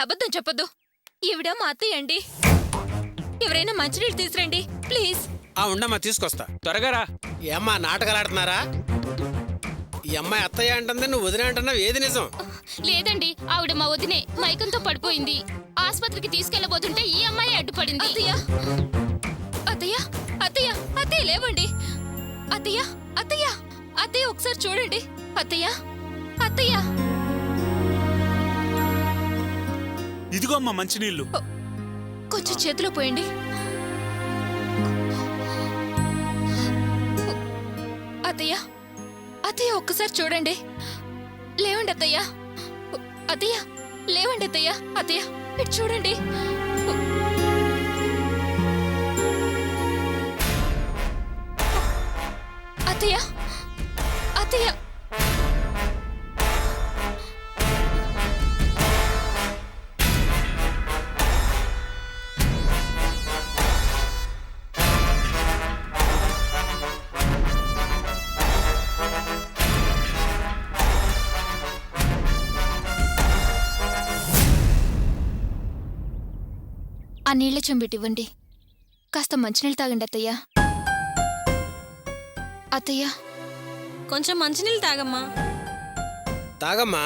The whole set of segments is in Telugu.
అబద్ధం చెప్పొద్దు. ఈవిడ మా అత్తయ్య అండి. ఎవరైనా మంచినీళ్ళు తీసురండి ప్లీజ్. ఉండమ్మా, తీసుకొస్తా. త్వరగా రా. ఏమ్మా, నాటకాలు ఆడుతున్నారా? ఈ అమ్మాయి అత్తయ్య అంటుంది, నువ్వు వదిన అంటున్నావు. ఏది నిజం? లేదండి, ఆవిడ మా వదినే మైకంతో పడిపోయింది. ఆస్పత్రికి తీసుకెళ్లబోతుంటే ఈ అమ్మాయి అడ్డుపడింది. అత్తయ్య అత్తయ్య అత్తయ్య అత్తయ్య లేవండి. అత్తయ్య అత్తయ్య అత్తయ్య ఒకసారి చూడండి. అత్తయ్య అత్తయ్య ఇదిగో అమ్మా మంచినీళ్ళు. కొంచెం చేతిలో పోయండి. అత్తయ్య అత్తయ్య ఒక్కసారి చూడండి. లేవండి అత్తయ్య. అత్తయ్య లేవండి అత్తయ్య. అత్తయ్య ఇటు చూడండి. అత్తయ్య అత్తయ్య ఆ నీళ్ల చెంబిటివ్వండి. కాస్త మంచినీళ్ళు తాగండి అత్తయ్య. అత్తయ్య కొంచెం మంచినీళ్ళు తాగమ్మా. తాగమ్మా.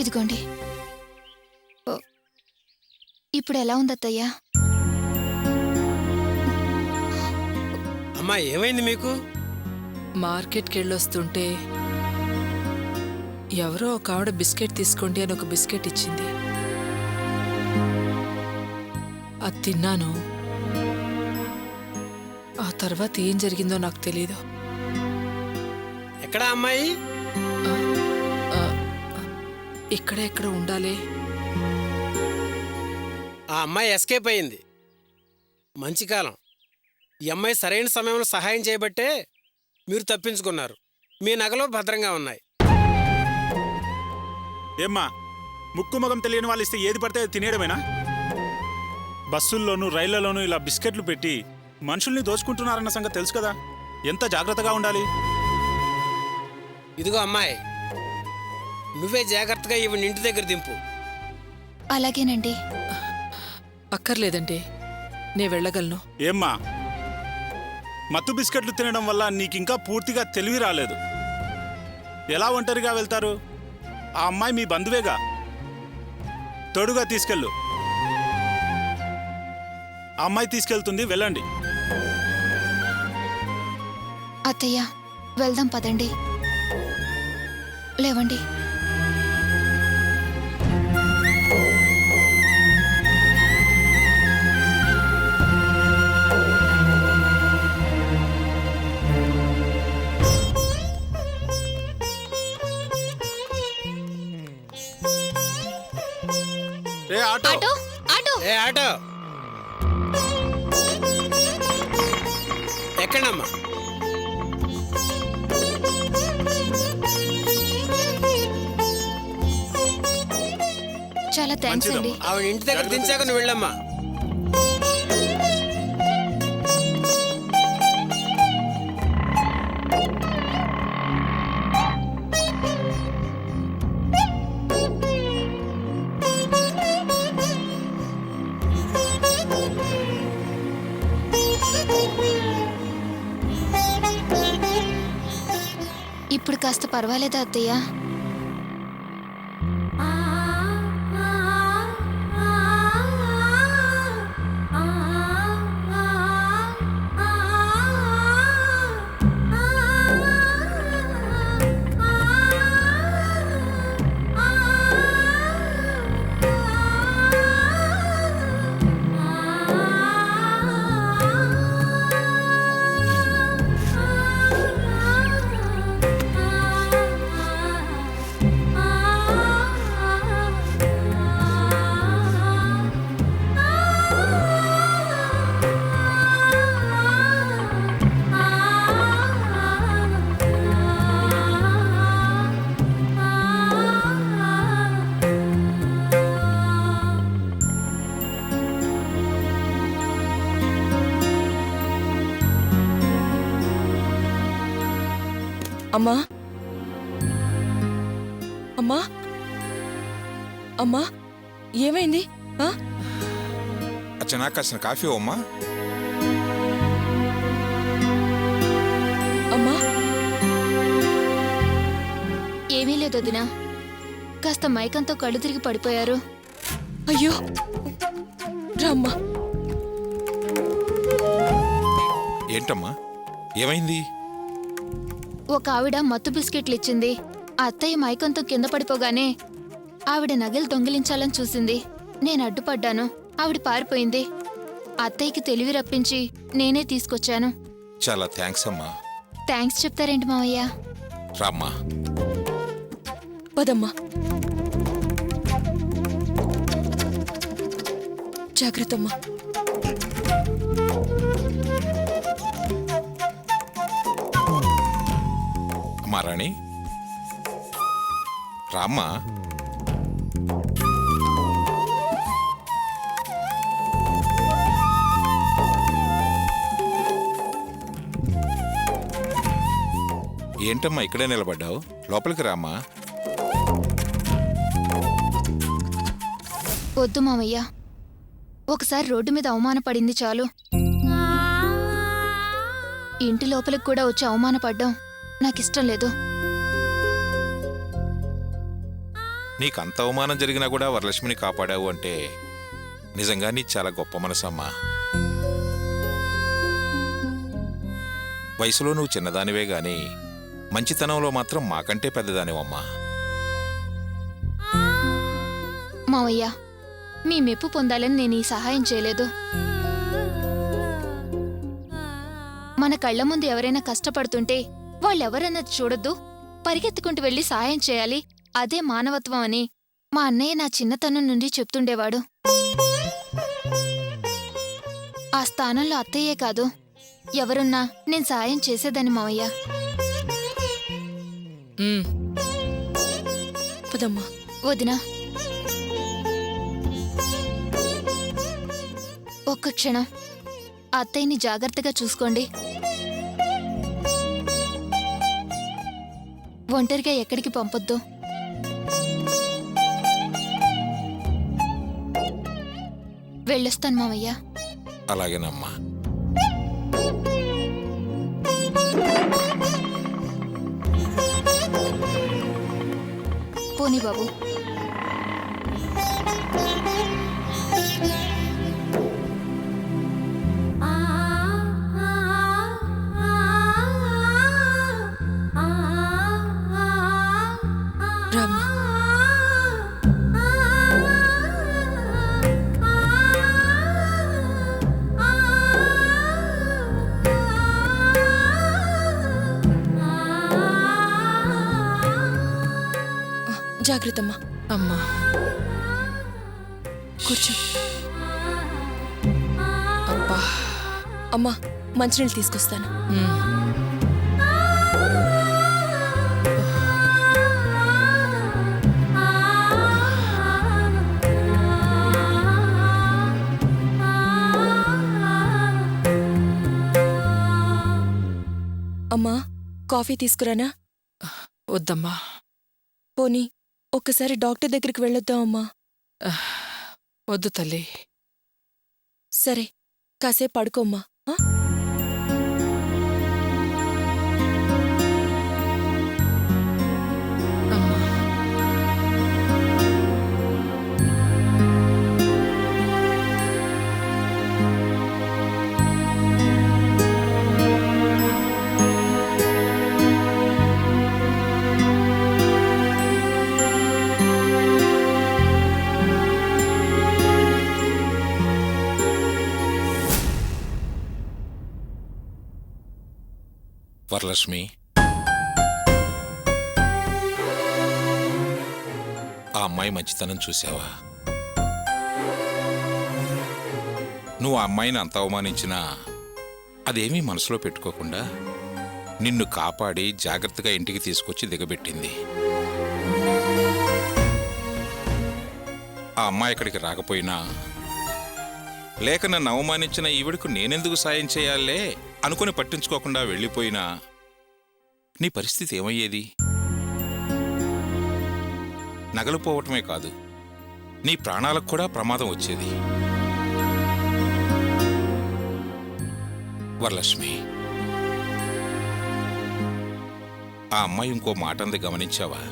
ఇదిగోండి. ఇప్పుడు ఎలా ఉంది అత్తయ్య? అమ్మా, ఏమైంది మీకు? మార్కెట్కి వెళ్ళొస్తుంటే ఎవరో ఒక ఆవిడ బిస్కెట్ తీసుకోండి అని ఒక బిస్కెట్ ఇచ్చింది. అది తిన్నాను. ఆ తర్వాత ఏం జరిగిందో నాకు తెలీదు. ఎక్కడా అమ్మాయి? ఇక్కడ ఎక్కడ ఉండాలి. ఆ అమ్మాయి ఎస్కేప్ అయింది. మంచి కాలం. ఈ అమ్మాయి సరైన సమయంలో సహాయం చేయబట్టే మీరు తప్పించుకున్నారు. మీ నగలు భద్రంగా ఉన్నాయి. ఏమ్మా, ముక్కు మగం తెలియని వాళ్ళు ఇస్తే ఏది పడితే అది తినేయడమేనా? బస్సుల్లోనూ రైళ్లలోనూ ఇలా బిస్కెట్లు పెట్టి మనుషుల్ని దోచుకుంటున్నారన్న సంగతి తెలుసు కదా. ఎంత జాగ్రత్తగా ఉండాలి. ఇదిగో అమ్మాయి, నువ్వే జాగ్రత్తగా ఇవి ఇంటి దగ్గర దింపు. అలాగేనండి. అక్కర్లేదండి, నే వెళ్ళగలను. ఏమ్మా, మత్తు బిస్కెట్లు తినడం వల్ల నీకింకా పూర్తిగా తెలివి రాలేదు. ఎలా ఒంటరిగా వెళ్తారు? ఆ అమ్మాయి మీ బంధువేగా, తోడుగా తీసుకెళ్ళు. ఆ అమ్మాయి తీసుకెళ్తుంది, వెళ్ళండి. అత్తయ్య వెళ్దాం పదండి. లేవండి. ఆటో ఆటో ఏ ఆటో ఎక్కడమ్మా? చాలా థ్యాంక్స్ అండి. ఆవిడ ఇంటి దగ్గర దించాక నువ్వు వెళ్ళమ్మా. ఇప్పుడు కాస్త పర్వాలేదా అత్తయ్య? అమ్మా అమ్మా అమ్మా ఏమైంది? అచ్చనా కాసిన కాఫీ అమ్మా. అమ్మా ఏమీ లేదు వదినా, కాస్త మైకంతో కళ్ళు తిరిగి పడిపోయారు. అయ్యో రామ్మా. ఏంటమ్మా ఏమైంది? ఒక ఆవిడ మత్తు బిస్కెట్లు ఇచ్చింది. ఆ అత్తయ్య మైకంతో కింద పడిపోగానే ఆవిడ నగలు దొంగిలించాలని చూసింది. నేను అడ్డుపడ్డాను, ఆవిడ పారిపోయింది. అత్తయ్యకి తెలివి రప్పించి నేనే తీసుకొచ్చాను. చాలా థ్యాంక్స్ అమ్మా. థ్యాంక్స్ చెప్తారేంటి మావయ్య? రామ్మా. పదమ్మా. జాగ్రత్తమ్మా. అమ్మా రాణి రామ్మా. ఏంటమ్మా ఇక్కడే నిలబడ్డావు? లోపలికి రామ్మా. వద్దు మావయ్య, ఒకసారి రోడ్డు మీద అవమానపడింది చాలు. ఇంటి లోపలికి కూడా వచ్చి అవమానపడ్డం నాకిష్టం లేదు. నీకంత అవమానం జరిగినా కూడా వరలక్ష్మిని కాపాడావు అంటే నిజంగా నీ చాలా గొప్ప మనసమ్మా. వయసులో నువ్వు చిన్నదానివే గాని మంచితనంలో మాత్రం మాకంటే పెద్దదానివమ్మా. మావయ్య, మీ మెప్పు పొందాలని నేను ఈ సహాయం చేయలేదు. మన కళ్ళ ముందు ఎవరైనా కష్టపడుతుంటే వాళ్ళెవరన్నది చూడొద్దు, పరిగెత్తుకుంటూ వెళ్లి సహాయం చేయాలి, అదే మానవత్వం అని మా అన్నయ్య నా చిన్నతనం నుండి చెప్తుండేవాడు. ఆ స్థానంలో అత్తయ్యే కాదు, ఎవరున్నా నేను సహాయం చేసేదాన్ని మావయ్య. పదమ్మా. వదినా, ఒక్క క్షణం అత్తయ్యని జాగ్రత్తగా చూసుకోండి. ఒంటరిగా ఎక్కడికి పంపొద్దు. వెళ్ళొస్తాను మావయ్య. అలాగేనమ్మా. పోనీ బాబు. రామ్మా. జాగ్రత్తమ్మా. అమ్మా కూర్చో. అబ్బా. అమ్మా మంచినీళ్ళు తీసుకొస్తాను. అమ్మా కాఫీ తీసుకురానా? వద్దమ్మా. పోనీ ఒక్కసారి డాక్టర్ దగ్గరికి వెళ్ళొద్దాం అమ్మా. వద్దు తల్లి. సరే కాసేపు పడుకోమ్మా. అమ్మా. వరలక్ష్మి, ఆ అమ్మాయి మంచితనం చూసావా? నువ్వు ఆ అమ్మాయిని అంత అవమానించినా అదేమీ మనసులో పెట్టుకోకుండా నిన్ను కాపాడి జాగ్రత్తగా ఇంటికి తీసుకొచ్చి దిగబెట్టింది. ఆ అమ్మాయి ఇక్కడికి రాకపోయినా, లేక నన్ను అవమానించిన ఈవిడకు నేనెందుకు సాయం చేయాలే అనుకుని పట్టించుకోకుండా వెళ్ళిపోయినా నీ పరిస్థితి ఏమయ్యేది? నగలు పోవటమే కాదు, నీ ప్రాణాలకు కూడా ప్రమాదం వచ్చేది. వరలక్ష్మి, ఆ అమ్మాయి ఇంకో మాట అంది గమనించావా?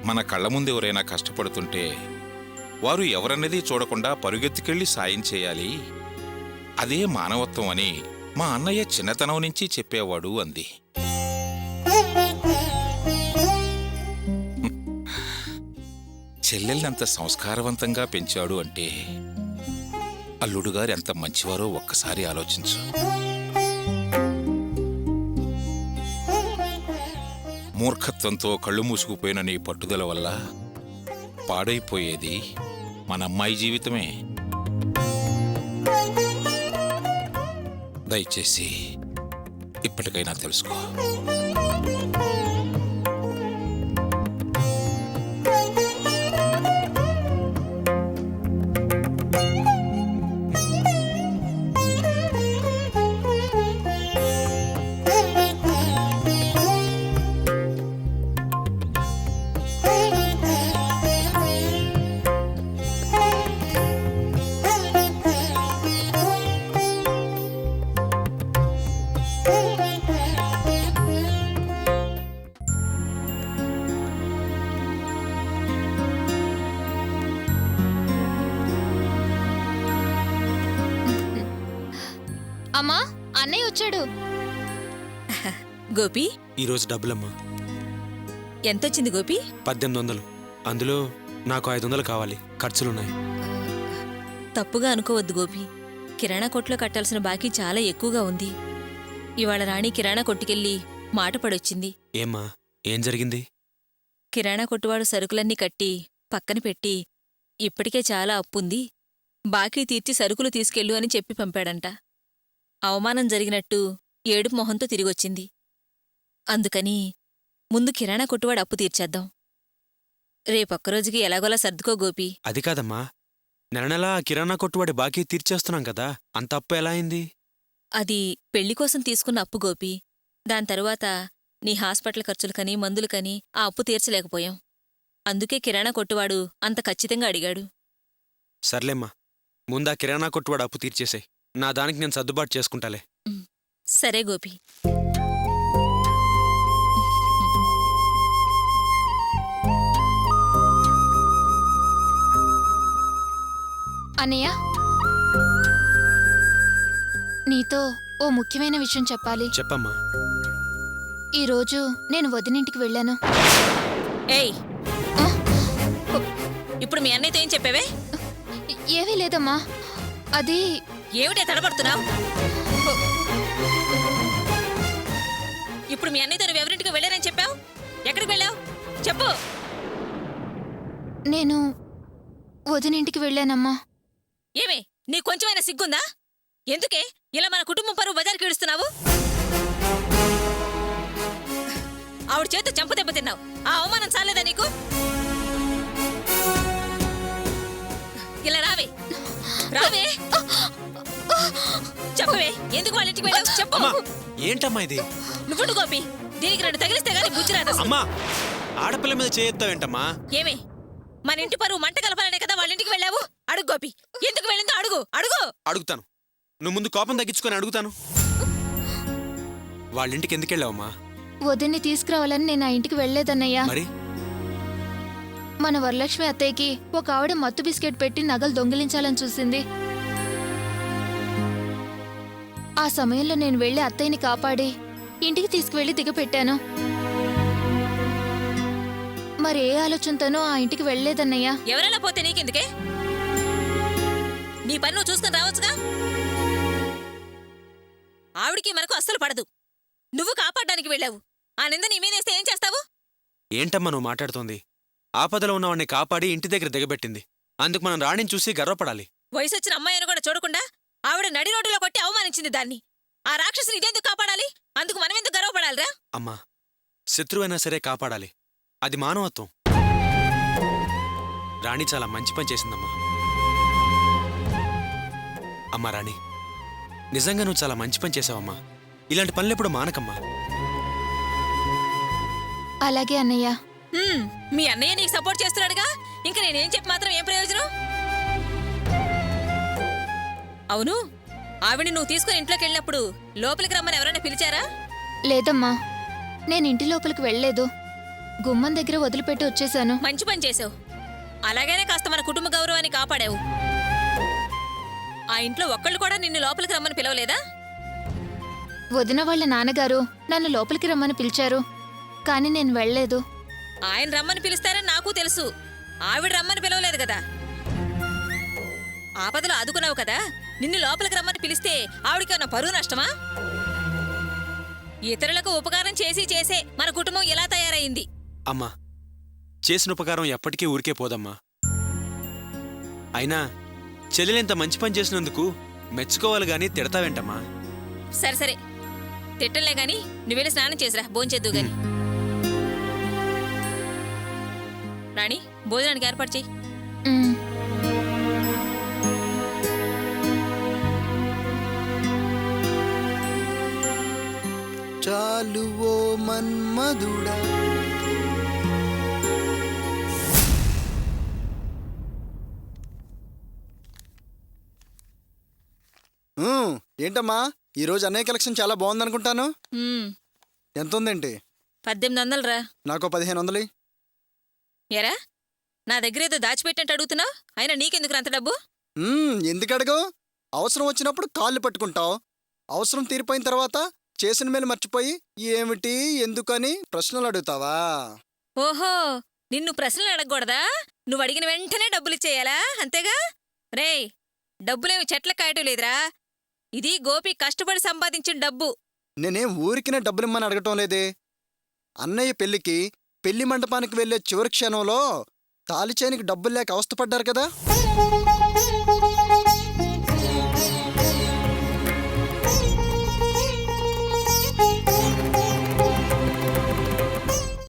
మన కళ్ళ ముందు ఎవరైనా కష్టపడుతుంటే వారు ఎవరన్నది చూడకుండా పరుగెత్తుకెళ్ళి సాయం చేయాలి, అదే మానవత్వం అని మా అన్నయ్య చిన్నతనం నుంచి చెప్పేవాడు అంది. చెల్లెల్నంత సంస్కారవంతంగా పెంచాడు అంటే అల్లుడుగారు ఎంత మంచివారో ఒక్కసారి ఆలోచించు. మూర్ఖత్వంతో కళ్ళు మూసుకుపోయిన నీ పట్టుదల వల్ల పాడైపోయేది మన అమ్మాయి జీవితమే. దయచేసి ఇప్పటికైనా తెలుసుకో. అమ్మా, అన్నయ్య వచ్చాడు. గోపి, ఈరోజు డబ్బులమ్మా. ఎంతొచ్చింది గోపి? 1800. అందులో నాకు 500 కావాలి, ఖర్చులున్నాయి. తప్పుగా అనుకోవద్దు గోపి. కిరాణా కొట్లో కట్టాల్సిన బాకీ చాలా ఎక్కువగా ఉంది. ఇవాళ రాణి కిరాణా కొట్టుకెళ్ళి మాట పడొచ్చింది. ఏమ్మా, ఏం జరిగింది? కిరాణా కొట్టువాడు సరుకులన్నీ కట్టి పక్కన పెట్టి ఇప్పటికే చాలా అప్పుంది, బాకీ తీర్చి సరుకులు తీసుకెళ్ళు అని చెప్పి పంపాడంట. అవమానం జరిగినట్టు ఏడుపు మొహంతో తిరిగొచ్చింది. అందుకని ముందు కిరాణా కొట్టువాడు అప్పు తీర్చేద్దాం. రేపొక్కరోజుకి ఎలాగోలా సర్దుకో గోపి. అది కాదమ్మా, నెల నెలా కిరాణా కొట్టువాడి బాకీ తీర్చేస్తున్నాం కదా, అంత అప్పు ఎలా అయింది? అది పెళ్లికోసం తీసుకున్న అప్పు గోపి. దాని తరువాత నీ హాస్పిటల్ ఖర్చులకని మందులకని ఆ అప్పు తీర్చలేకపోయాం. అందుకే కిరాణా కొట్టువాడు అంత ఖచ్చితంగా అడిగాడు. సర్లేమ్మా, ముందా కిరాణా కొట్టువాడు అప్పు తీర్చేసే. నా దానికి నేను సర్దుబాటు చేసుకుంటాలే. సరే గోపి. అన్నయ్య, నీతో ఓ ముఖ్యమైన విషయం చెప్పాలి. చెప్పమ్మా. ఈరోజు నేను వదినింటికి వెళ్ళాను. ఏయ్, ఇప్పుడు మీ అన్నయ్యతో ఏం చెప్పావే? ఏమీ లేదమ్మా, అది ఏమిటే తడబడుతున్నావు? ఇప్పుడు మీ అన్నయ్యతో నువ్వెవరింటికి వెళ్ళారని చెప్పావు? ఎక్కడికి వెళ్ళావు చెప్పు. నేను వదినింటికి వెళ్ళానమ్మా. ఏమే, నీ కొంచెమైనా సిగ్గుందా? ఎందుకే ఇలా మన కుటుంబం పరువు బజార్కి ఈడుస్తున్నావు? ఆవిడ చేత చెంప దెబ్బ తిన్నావు. ఆ అవమానం చాలేదా నీకు? ఇలా రావే, రావే, చెప్పవే, ఎందుకు వాళ్ళ ఇంటికి వెళ్ళావు చెప్పు. ఏంటమ్మా ఇది? నువ్వు గోపి, దీనికి 2 తగిలిస్తే గానీ బుజ్జి రాదు. అమ్మా, ఆడపిల్ల మీద చేయొద్దావేంటమ్మా? ఏమే, మన ఇంటి పరువు మంట కలపాలనే కదా వాళ్ళ ఇంటికి వెళ్ళావు? అడుగు గోపి, ఎందుకు వెళ్ళిందో అడుగు. అడుగు. అడుగుతాను. నువ్వు ముందు కోపం తగ్గించుకొని అడుగుతాను. వాళ్ళింటికి ఎందుకు వెళ్ళావమ్మా? వదిన్ని తీసుకురావాలని నేను ఆ ఇంటికి వెళ్ళలేదన్నయ్యా. మరి మన వరలక్ష్మి అత్తయ్యకి ఒక ఆవిడ మత్తు బిస్కెట్ పెట్టి నగలు దొంగిలించాలని చూసింది. ఆ సమయంలో నేను వెళ్లి అత్తయ్యని కాపాడి ఇంటికి తీసుకువెళ్లి దిగపెట్టాను. మరి ఏ ఆలోచనతోనో ఆ ఇంటికి వెళ్లేదన్నయ్యా. ఎవరైనా పోతే నీకెందుకే? నీ పని నువ్వు చూసుకుని రావచ్చుగా. ఆవిడికి మనకు అస్సలు పడదు. నువ్వు కాపాడడానికి వెళ్ళావు. ఆ నింద నీ మీదేస్తే ఏం చేస్తావు? ఏంటమ్మా నువ్వు మాట్లాడుతోంది? ఆపదలో ఉన్నవాడిని కాపాడి ఇంటి దగ్గర దిగబెట్టింది. అందుకు మనం రాణిని చూసి గర్వపడాలి. వయసొచ్చిన అమ్మాయిని కూడా చూడకుండా ఆవిడ నడి రోడ్డులో కొట్టి అవమానించింది దాన్ని. ఆ రాక్షసుని ఇదెందుకు కాపాడాలి? అందుకు మనమెందుకు గర్వపడాలిరా? అమ్మా, శత్రువైనా సరే కాపాడాలి. అది మానవత్వం. రాణి చాలా మంచి పని చేసిందమ్మా. అమ్మా రాణి, నిజంగా నువ్వు చాలా మంచి పని చేసావమ్మా. ఇలాంటి పనులు ఎప్పుడు మానకమ్మా. అలాగే అన్నయ్య. మీ అన్నయ్య నీకు సపోర్ట్ చేస్తున్నాడుగా, ఇంకా నేనేం చెప్పి మాత్రం ఏం ప్రయోజనం? అవును, ఆవిడ నువ్వు తీసుకుని ఇంట్లోకి వెళ్ళినప్పుడు లోపలికి రమ్మని ఎవరైనా పిలిచారా? లేదమ్మా, నేను ఇంటి లోపలికి వెళ్ళలేదు. గుమ్మం దగ్గర వదిలిపెట్టి వచ్చేశాను. మంచి పని చేసావు. అలాగైనా కాస్త మన కుటుంబ గౌరవాన్ని కాపాడావు. ఆ ఇంట్లో ఒక్కళ్ళు కూడా నిన్ను లోపలికి రమ్మని పిలవలేదా? వదిన వాళ్ళ నాన్నగారు నన్ను లోపలికి రమ్మని పిలిచారు, కానీ నేను వెళ్ళలేదు. ఆయన రమ్మని పిలుస్తారని నాకు తెలుసు, ఆవిడ రమ్మని పిలవలేదు కదా. ఆపదలో ఆదుకున్నావు కదా, నిన్ను లోపలికి రమ్మని పిలిస్తే ఆవిడకన్నా పరువు నష్టమా? ఇతరులకు ఉపకారం చేసి చేసే మన కుటుంబం ఎలా తయారైంది? అమ్మా, చేసిన ఉపకారం ఎప్పటికీ ఊరికే పోదమ్మా. అయినా చెల్లెలింత మంచి పని చేసినందుకు మెచ్చుకోవాలి గాని తిడతావేంటమ్మా? సరే సరే, తిట్టలే గాని నువ్వెళ్ళి స్నానం చేసిరా, భోంచేద్దు గాని. రాణి, భోజనానికి ఏర్పాటు చెయ్యి. ఉమ్. చాలు ఓ మన్మధుడా. ఏంటమ్మా, ఈరోజు అన్నయ్య కలెక్షన్ చాలా బాగుందనుకుంటాను. ఎంత ఉందేంటి? 1800 రా. నాకు 1500. ఎరా, నా దగ్గర ఏదో దాచిపెట్టినట్టు అడుగుతున్నావు, అయినా నీకెందుకు అంత డబ్బు? ఎందుకు అడగవు? అవసరం వచ్చినప్పుడు కాళ్ళు పట్టుకుంటావు, అవసరం తీరిపోయిన తర్వాత చేసిన మేలు మర్చిపోయి ఏమిటి ఎందుకని ప్రశ్నలు అడుగుతావా? ఓహో, నిన్ను ప్రశ్నలు అడగకూడదా? నువ్వు అడిగిన వెంటనే డబ్బులిచ్చేయాలా, అంతేగా? రేయ్, డబ్బులేమి చెట్ల కాయటం లేదురా, ఇది గోపి కష్టపడి సంపాదించిన డబ్బు. నేనేం ఊరికినే డబ్బులిమ్మని అడగటం లేదే. అన్నయ్య పెళ్లికి పెళ్లి మండపానికి వెళ్లే చివరి క్షణంలో తాలిచేనికి డబ్బులు లేక అవస్థపడ్డారు కదా.